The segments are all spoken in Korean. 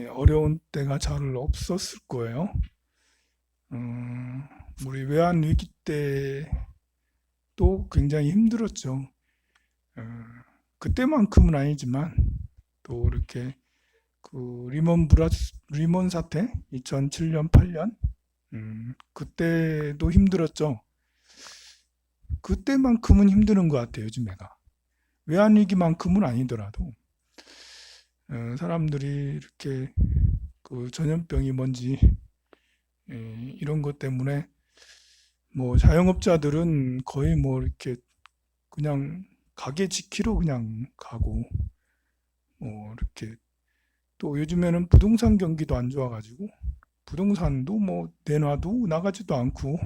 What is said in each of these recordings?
어려운 때가 잘 없었을 거예요. 우리 외환 위기 때도 굉장히 힘들었죠. 어, 그때만큼은 아니지만 또 이렇게 그 리먼 사태 2007년 8년 그때도 힘들었죠. 그때만큼은 힘드는 것 같아요, 요즘에가. 외환 위기만큼은 아니더라도 사람들이 이렇게 그 전염병이 뭔지 이런 것 때문에 뭐 자영업자들은 거의 뭐 이렇게 그냥 가게 지키러 그냥 가고 뭐 이렇게 또 요즘에는 부동산 경기도 안 좋아가지고 부동산도 뭐 내놔도 나가지도 않고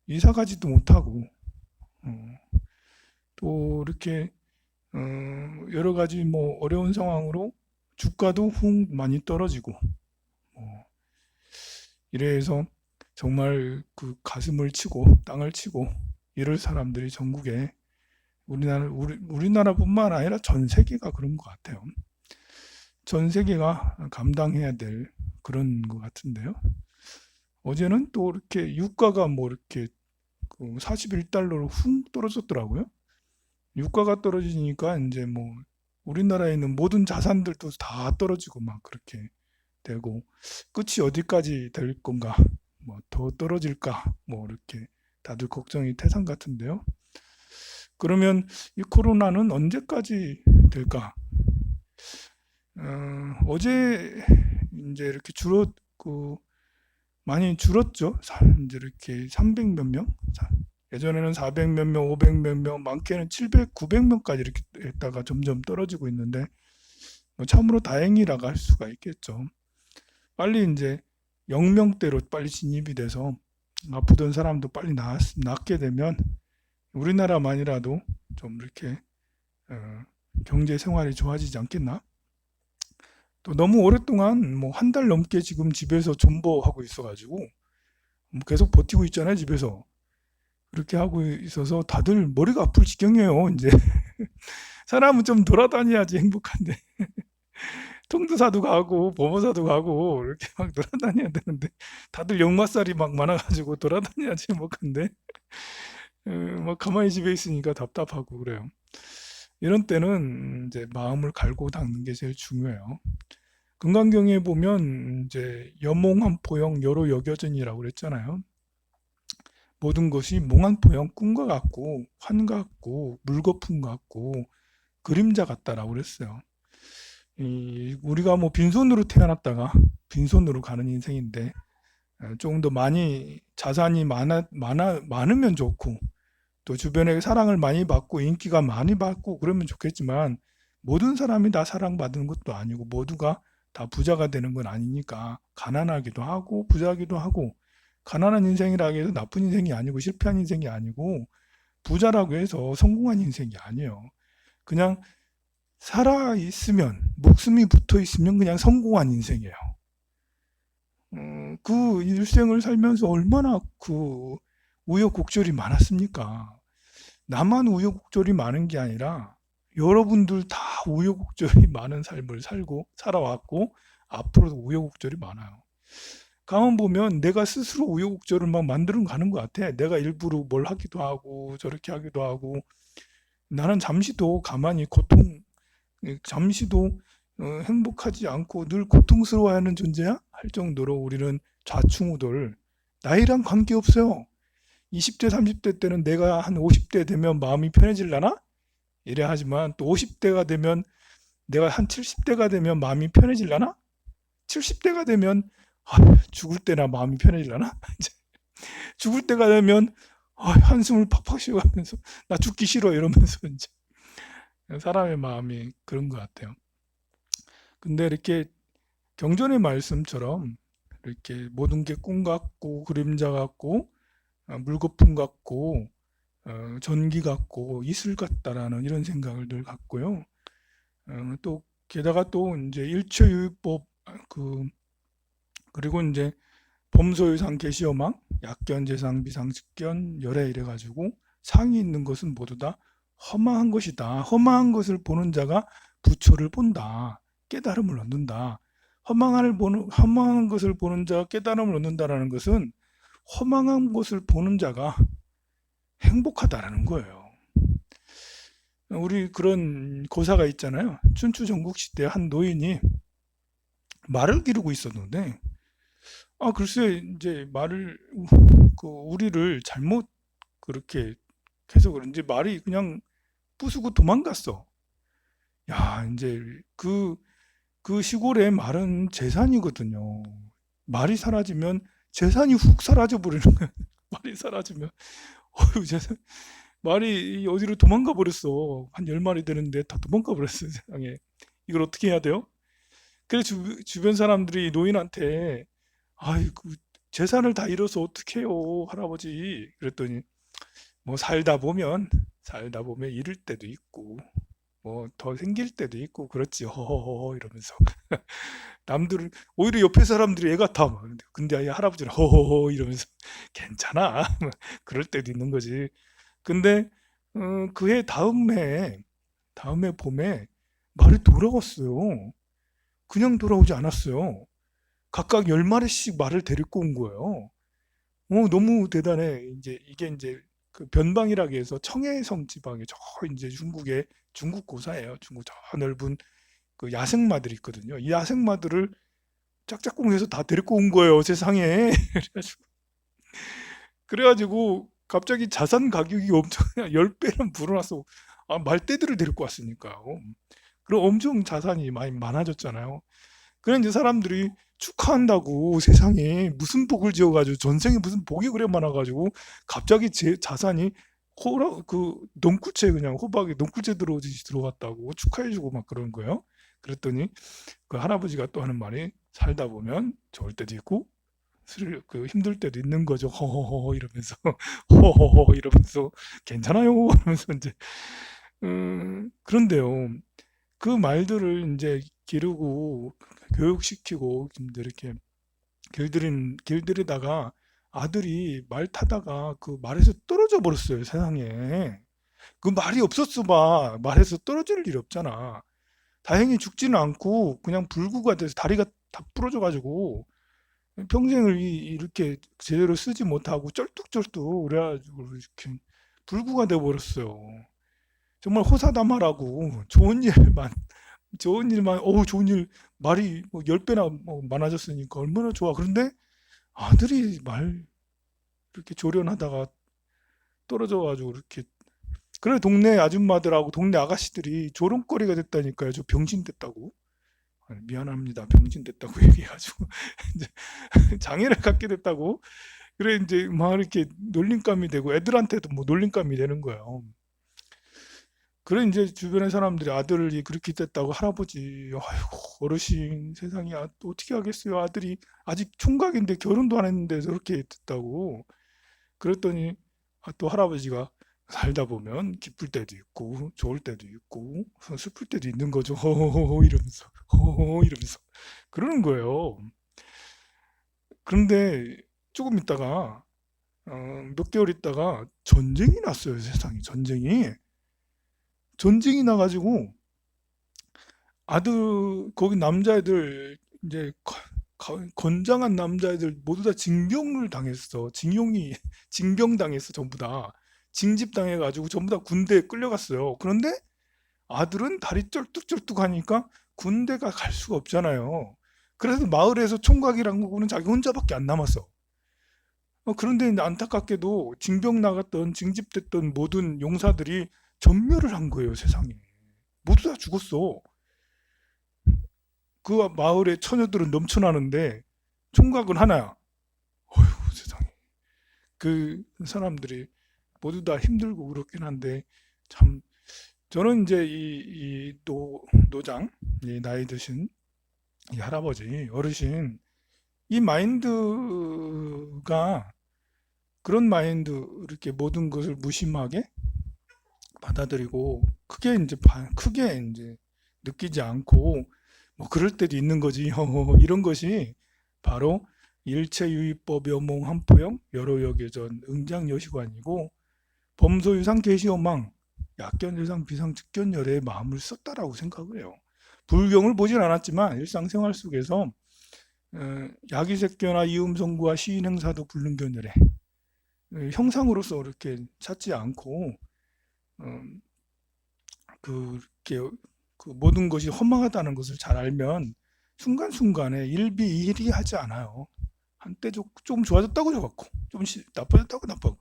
이사 가지도 못하고 어, 또 이렇게 여러 가지 뭐 어려운 상황으로 주가도 훅 많이 떨어지고 뭐 이래서 정말 그 가슴을 치고 땅을 치고 이럴 사람들이 전국에 우리나라뿐만 아니라 전 세계가 그런 것 같아요. 전 세계가 감당해야 될 그런 것 같은데요. 어제는 또 이렇게 유가가 뭐 이렇게 41달러로 훅 떨어졌더라고요. 유가가 떨어지니까 이제 뭐 우리나라에 있는 모든 자산들도 다 떨어지고 막 그렇게 되고 끝이 어디까지 될 건가, 뭐 더 떨어질까, 뭐 이렇게 다들 걱정이 태산 같은데요. 그러면 이 코로나는 언제까지 될까? 어제 이제 이렇게 많이 줄었죠. 이제 이렇게 300 몇 명, 예전에는 400 몇 명, 500 몇 명, 많게는 700, 900명까지 이렇게 했다가 점점 떨어지고 있는데 뭐 참으로 다행이라고 할 수가 있겠죠. 빨리 이제 0명대로 빨리 진입이 돼서 아프던 사람도 빨리 낫게 되면 우리나라만이라도 좀 이렇게 어, 경제 생활이 좋아지지 않겠나? 또 너무 오랫동안 뭐 한 달 넘게 지금 집에서 존버하고 있어가지고 뭐 계속 버티고 있잖아요, 집에서. 그렇게 하고 있어서 다들 머리가 아플 지경이에요, 이제. 사람은 좀 돌아다녀야지 행복한데. 통도사도 가고, 보모사도 가고, 이렇게 막 돌아다녀야 되는데, 다들 역마살이 막 많아가지고 돌아다녀야지 행복한데, 뭐 가만히 집에 있으니까 답답하고 그래요. 이런 때는 이제 마음을 갈고 닦는 게 제일 중요해요. 금강경에 보면 이제 여몽한포영 여로여겨전이라고 그랬잖아요. 모든 것이 몽한포영 꿈과 같고 환 같고 물거품 같고 그림자 같다라고 그랬어요. 우리가 뭐 빈손으로 태어났다가 빈손으로 가는 인생인데 조금 더 많이 자산이 많으면 좋고 또 주변에 사랑을 많이 받고 인기가 많이 받고 그러면 좋겠지만 모든 사람이 다 사랑받는 것도 아니고 모두가 다 부자가 되는 건 아니니까 가난하기도 하고 부자기도 하고 가난한 인생이라고 해서 나쁜 인생이 아니고 실패한 인생이 아니고 부자라고 해서 성공한 인생이 아니에요. 그냥 살아 있으면 목숨이 붙어 있으면 그냥 성공한 인생이에요. 그 일생을 살면서 얼마나 그 우여곡절이 많았습니까? 나만 우여곡절이 많은 게 아니라 여러분들 다 우여곡절이 많은 삶을 살아왔고 앞으로도 우여곡절이 많아요. 가만 보면 내가 스스로 우여곡절을 막 만들어 가는 것 같아. 내가 일부러 뭘 하기도 하고 저렇게 하기도 하고 나는 잠시도 가만히 잠시도 행복하지 않고 늘 고통스러워하는 존재야? 할 정도로 우리는 좌충우돌 나이랑 관계없어요. 20대, 30대 때는 내가 한 50대 되면 마음이 편해질라나? 이래 하지만 또 50대가 되면 내가 한 70대가 되면 마음이 편해질라나? 70대가 되면 죽을 때나 마음이 편해질라나? 죽을 때가 되면 한숨을 팍팍 쉬어가면서 나 죽기 싫어 이러면서 이제 사람의 마음이 그런 것 같아요. 근데 이렇게 경전의 말씀처럼 이렇게 모든 게 꿈 같고 그림자 같고 물거품 같고 전기 같고 이슬 같다라는 이런 생각을 늘 갖고요. 또 게다가 또 이제 일체유법 그리고 이제 범소유상 계시어망 약견 재상 비상 직견 열애 이래가지고 상이 있는 것은 모두 다 허망한 것이다. 허망한 것을 보는 자가 부처를 본다. 깨달음을 얻는다. 허망한 것을 보는 자가 깨달음을 얻는다라는 것은 허망한 것을 보는 자가 행복하다라는 거예요. 우리 그런 고사가 있잖아요. 춘추 전국시대 한 노인이 말을 기르고 있었는데, 글쎄, 이제 우리를 잘못 그렇게 해서 그런지 말이 그냥 부수고 도망갔어. 야, 이제 그 시골의 말은 재산이거든요. 말이 사라지면 재산이 훅 사라져 버리는 거야. 말이 사라지면, 재산, 말이 어디로 도망가 버렸어. 한 10마리 되는데 다 도망가 버렸어, 세상에. 이걸 어떻게 해야 돼요? 그래서 주변 사람들이 노인한테, 아이고, 재산을 다 잃어서 어떡해요, 할아버지. 그랬더니, 뭐 살다 보면 잃을 때도 있고, 뭐 더 생길 때도 있고, 그렇지, 허허허 이러면서. 남들은, 오히려 옆에 사람들이 애 같아. 막. 근데 이 할아버지는 허허허 이러면서, 괜찮아. 그럴 때도 있는 거지. 근데, 그해 다음 해 봄에 말이 돌아왔어요. 그냥 돌아오지 않았어요. 각각 10마리씩 말을 데리고 온 거예요. 너무 대단해. 이게 이제 그 변방이라고 해서 청해성 지방에 저 이제 중국 고사예요. 중국 저 넓은 그 야생마들이 있거든요. 이 야생마들을 짝짝꿍해서 다 데리고 온 거예요, 세상에. 그래가지고 갑자기 자산 가격이 엄청 10배는 불어났어. 말떼들을 데리고 왔으니까요. 그럼 엄청 자산이 많이 많아졌잖아요. 그래 이제 사람들이 축하한다고 세상에 무슨 복을 지어가지고 전생에 무슨 복이 그래 많아가지고 갑자기 제 자산이 그 넝쿨째 그냥 호박에 넝쿨째 들어오듯이 들어갔다고 축하해주고 막 그런 거예요. 그랬더니 그 할아버지가 또 하는 말이 살다 보면 좋을 때도 있고 힘들 때도 있는 거죠. 허허허 이러면서 허허허 이러면서 괜찮아요 이러면서 이제 그런데요. 그 말들을 이제 기르고 교육시키고 이렇게 길들이다가 아들이 말 타다가 그 말에서 떨어져 버렸어요, 세상에. 그 말이 없었어 봐. 말에서 떨어질 일이 없잖아. 다행히 죽지는 않고 그냥 불구가 돼서 다리가 다 부러져 가지고 평생을 이렇게 제대로 쓰지 못하고 쩔뚝쩔뚝 그래가지고 이렇게 불구가 돼 버렸어요. 정말 호사다마라고 좋은 일, 말이 뭐 10배나 뭐 많아졌으니까 얼마나 좋아. 그런데 아들이 말 이렇게 조련하다가 떨어져가지고 이렇게. 그래, 동네 아줌마들하고 동네 아가씨들이 조롱거리가 됐다니까요. 저 병신 됐다고. 미안합니다. 병신 됐다고 얘기해가지고. 이제 장애를 갖게 됐다고. 그래, 이제 막 이렇게 놀림감이 되고 애들한테도 뭐 놀림감이 되는 거예요. 그래 이제 주변의 사람들이 아들이 그렇게 됐다고 할아버지 아이고 어르신 세상에 어떻게 하겠어요 아들이 아직 총각인데 결혼도 안 했는데 저렇게 됐다고 그랬더니 또 할아버지가 살다 보면 기쁠 때도 있고 좋을 때도 있고 슬플 때도 있는 거죠 허허허 이러면서 허허 이러면서 그러는 거예요. 그런데 조금 있다가 몇 개월 있다가 전쟁이 났어요. 세상에 전쟁이 나가지고 거기 남자애들 이제 건장한 남자애들 모두 다 징병을 당했어. 징병당했어 전부 다. 징집당해가지고 전부 다 군대에 끌려갔어요. 그런데 아들은 다리 쩔뚝쩔뚝하니까 군대가 갈 수가 없잖아요. 그래서 마을에서 총각이란 거는 자기 혼자밖에 안 남았어. 그런데 안타깝게도 징집됐던 모든 용사들이 전멸을 한 거예요, 세상에. 모두 다 죽었어. 그 마을의 처녀들은 넘쳐나는데 총각은 하나야. 어휴, 세상에. 그 사람들이 모두 다 힘들고 그렇긴 한데 참 저는 이제 이 노장, 이 나이 드신 이 할아버지, 어르신 이 마인드가 그런 마인드 이렇게 모든 것을 무심하게 받아들이고 크게 이제 느끼지 않고 뭐 그럴 때도 있는 거지 이런 것이 바로 일체유의법 여몽 한포영 여로여계전 응장여시관이고 범소유상 계시어망 약견세상 비상측견열의 마음을 썼다라고 생각을 해요. 불경을 보진 않았지만 일상생활 속에서 야기새끼나 이음성구와 시인행사도 불능견이래. 형상으로서 이렇게 찾지 않고 어, 그렇게 그 모든 것이 허망하다는 것을 잘 알면 순간순간에 일비일비하지 않아요. 한때 좀 좋아졌다고 좋았고 좀 나빠졌다고 나빠고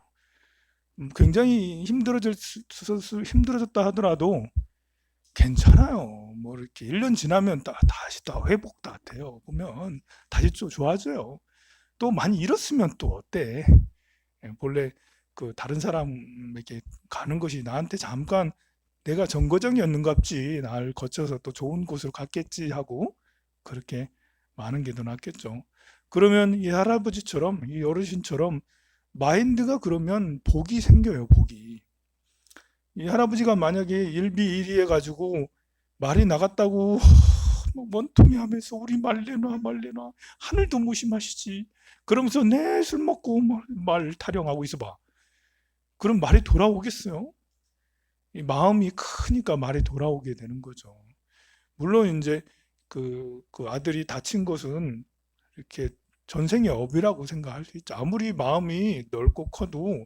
굉장히 힘들어졌다 하더라도 괜찮아요. 뭐 이렇게 1년 지나면 다시 다 회복 다 돼요. 보면 다시 좀 좋아져요. 또 많이 잃었으면 또 어때? 본래 그 다른 사람에게 가는 것이 나한테 잠깐 내가 정거장이었는갑지 날 거쳐서 또 좋은 곳으로 갔겠지 하고 그렇게 많은 게 더 낫겠죠. 그러면 이 할아버지처럼 이 어르신처럼 마인드가 그러면 복이 생겨요. 복이. 이 할아버지가 만약에 일비일비 해가지고 말이 나갔다고 뭐 원통이 하면서 우리 말려놔 하늘도 무심하시지 그러면서 내 술 먹고 말 타령하고 있어봐. 그럼 말이 돌아오겠어요? 이 마음이 크니까 말이 돌아오게 되는 거죠. 물론 이제 그 아들이 다친 것은 이렇게 전생의 업이라고 생각할 수 있죠. 아무리 마음이 넓고 커도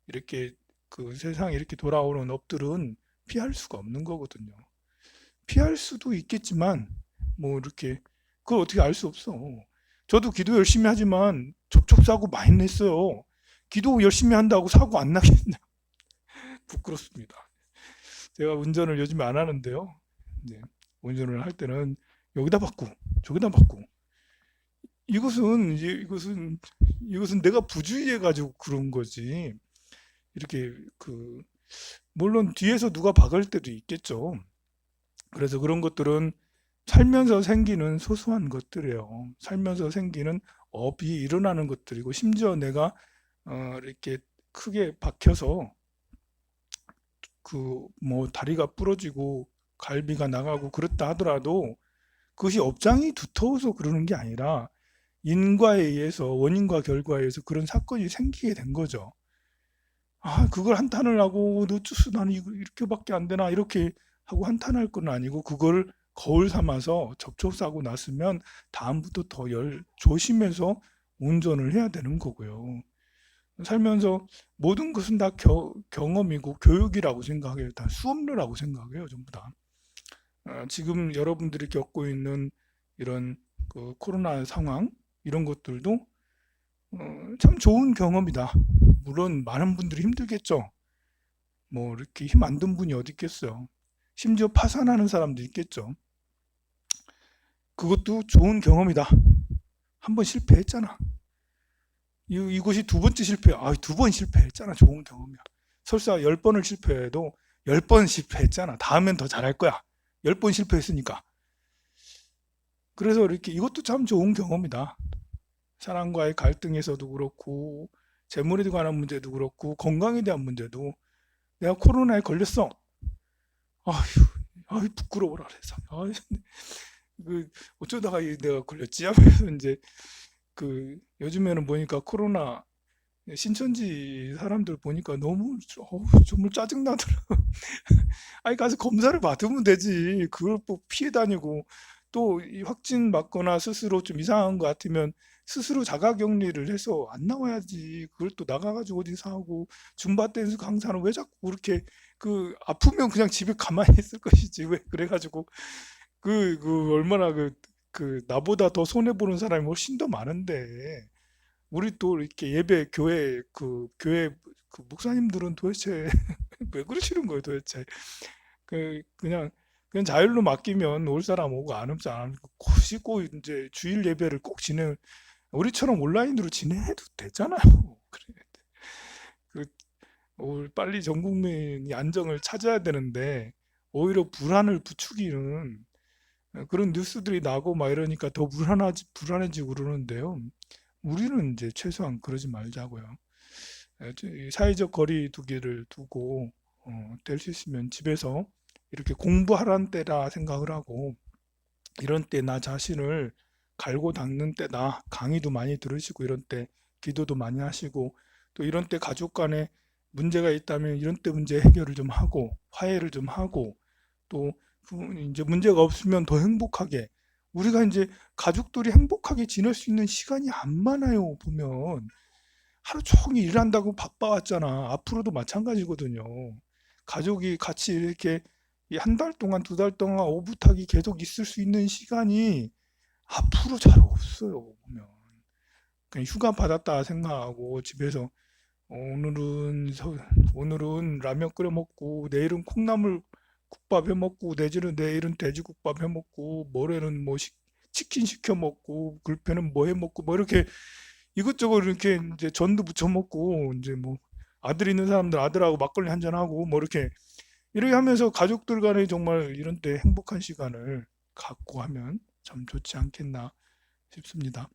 이렇게 그 세상에 이렇게 돌아오는 업들은 피할 수가 없는 거거든요. 피할 수도 있겠지만 뭐 이렇게 그걸 어떻게 알 수 없어. 저도 기도 열심히 하지만 접촉사고 많이 냈어요. 기도 열심히 한다고 사고 안 나겠냐? 부끄럽습니다. 제가 운전을 요즘에 안 하는데요. 이제 운전을 할 때는 여기다 받고 저기다 받고 이것은 내가 부주의해 가지고 그런 거지. 이렇게 물론 뒤에서 누가 박을 때도 있겠죠. 그래서 그런 것들은 살면서 생기는 소소한 것들이에요. 살면서 생기는 업이 일어나는 것들이고 심지어 내가 이렇게 크게 박혀서 뭐 다리가 부러지고 갈비가 나가고 그렇다 하더라도 그것이 업장이 두터워서 그러는 게 아니라 인과에 의해서 원인과 결과에 의해서 그런 사건이 생기게 된 거죠. 아, 그걸 한탄을 하고 너쭈스 나는 이렇게밖에 안 되나 이렇게 하고 한탄할 건 아니고 그걸 거울 삼아서 접촉사고 났으면 다음부터 더 조심해서 운전을 해야 되는 거고요. 살면서 모든 것은 다 경험이고 교육이라고 생각해요. 다 수업료라고 생각해요. 전부 다. 지금 여러분들이 겪고 있는 이런 그 코로나 상황 이런 것들도 참 좋은 경험이다. 물론 많은 분들이 힘들겠죠. 뭐 이렇게 힘 안 든 분이 어디 있겠어요. 심지어 파산하는 사람도 있겠죠. 그것도 좋은 경험이다. 한 번 실패했잖아. 이것이 두 번째 실패. 두 번 실패했잖아. 좋은 경험이야. 설사 10번을 실패해도 10번 실패했잖아. 다음엔 더 잘할 거야. 10번 실패했으니까. 그래서 이렇게 이것도 참 좋은 경험이다. 사람과의 갈등에서도 그렇고 재물에 관한 문제도 그렇고 건강에 대한 문제도 내가 코로나에 걸렸어. 아휴 부끄러워라 세상. 어쩌다가 내가 걸렸지 하면서 이제 요즘에는 보니까 코로나 신천지 사람들 보니까 너무 정말 짜증나더라. 아니 가서 검사를 받으면 되지. 그걸 뭐 피해 다니고 또 확진 맞거나 스스로 좀 이상한 것 같으면 스스로 자가격리를 해서 안 나와야지. 그걸 또 나가가지고 어디서 하고 줌바 댄스 강사는 왜 자꾸 그렇게 아프면 그냥 집에 가만히 있을 것이지. 왜 그래가지고 얼마나 나보다 더 손해 보는 사람이 훨씬 더 많은데 우리 또 이렇게 예배 교회 목사님들은 도대체 왜 그러시는 거예요 도대체. 그냥 자율로 맡기면 올 사람 오고 안 오면 안 오고 꼭 이제 주일 예배를 꼭 우리처럼 온라인으로 진행해도 되잖아요. 그래. 그, 빨리 전 국민이 안정을 찾아야 되는데 오히려 불안을 부추기는 그런 뉴스들이 나고 막 이러니까 더 불안해지고 그러는데요. 우리는 이제 최소한 그러지 말자고요. 사회적 거리 두기를 두고 될 수 있으면 집에서 이렇게 공부하라는 때라 생각을 하고 이런 때 나 자신을 갈고 닦는 때다. 강의도 많이 들으시고 이런 때 기도도 많이 하시고 또 이런 때 가족 간에 문제가 있다면 이런 때 문제 해결을 좀 하고 화해를 좀 하고 또 이제 문제가 없으면 더 행복하게 우리가 이제 가족들이 행복하게 지낼 수 있는 시간이 안 많아요. 보면 하루 종일 일한다고 바빠왔잖아. 앞으로도 마찬가지거든요. 가족이 같이 이렇게 한 달 동안, 두 달 동안 오붓하게 계속 있을 수 있는 시간이 앞으로 잘 없어요. 보면 그냥 휴가 받았다 생각하고 집에서 오늘은 라면 끓여 먹고 내일은 콩나물 국밥 해 먹고 내일은 돼지국밥 해 먹고 모레는 뭐 치킨 시켜 먹고 글패는 뭐 해 먹고 뭐 이렇게 이것저것 이렇게 이제 전도 부쳐 먹고 이제 뭐 아들 있는 사람들 아들하고 막걸리 한잔 하고 뭐 이렇게 하면서 가족들 간에 정말 이런 때 행복한 시간을 갖고 하면 참 좋지 않겠나 싶습니다.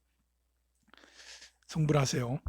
성불하세요.